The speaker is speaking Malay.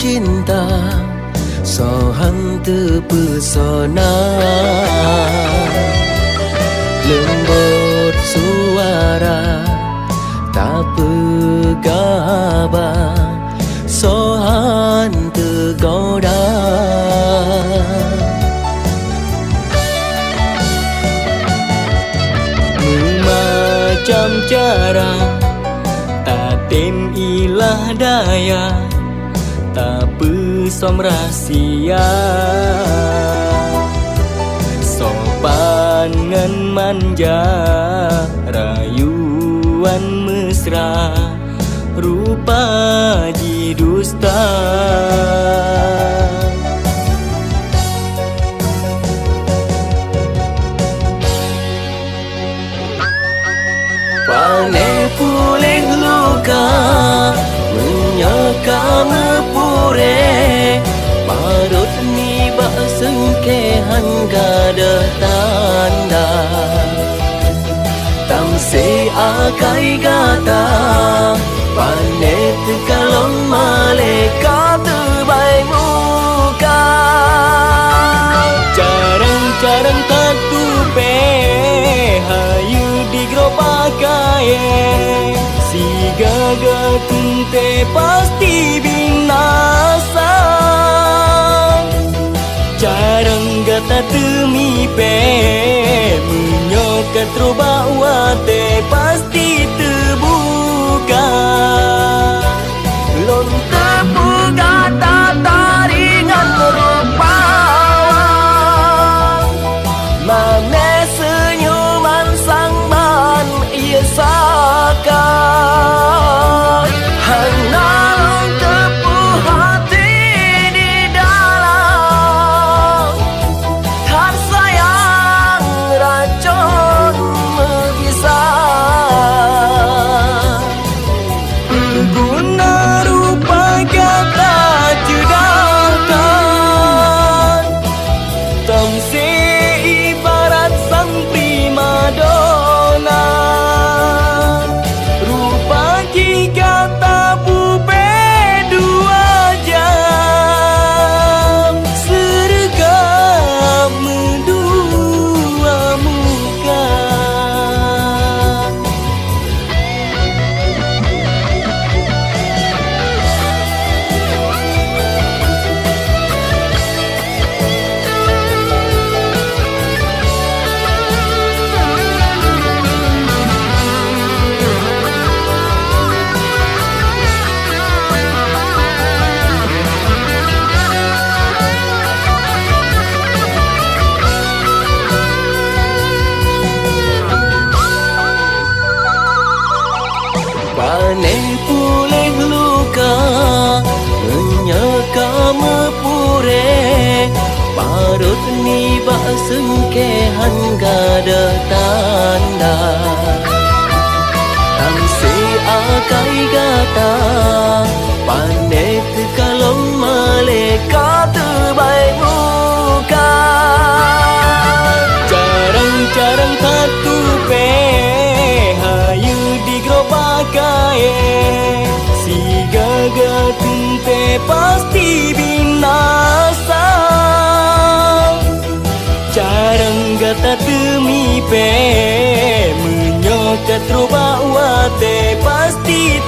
cinta sohang terpesona, lembut suara tak pegabah, sohan tergoda. Macam cara tatim ilah daya, tak pesom rahsia, sopan ngan manja, rayuan mesra, rupa ji dusta. Pane pulih luka, menyaka mepure, parut ni bak sengkehan gada tanda. Tamsi akai gata, pane tekalong malaikat terbaik muka. Jarang-jarang tak tupe, hayu di gerobak kaya, si gaga tunte pasti binasa. Jarang gata temipe, menyokat robak wate pasti terbuka. Lon tepu gata taringan rupa, mame senyuman sang man ia saka. Hanal tepu hati di dalam, tak sayang racun menggisa. Guna rupa kata cedahkan, tamsi ibarat sang primadona. Rupa jika tabu dua jam, sergap mendua muka. Pane pulih luka, menyaka mepure, parut ni bak sengkehan gada tanda. Tamsi akai gata, pane tekalong malaikat terbaik muka. Jarang-jarang tak tupe, hayu di gerobak kaya, si gaga tunte pasti binasa. Jarang gata temipe, menyokat robak wate pasti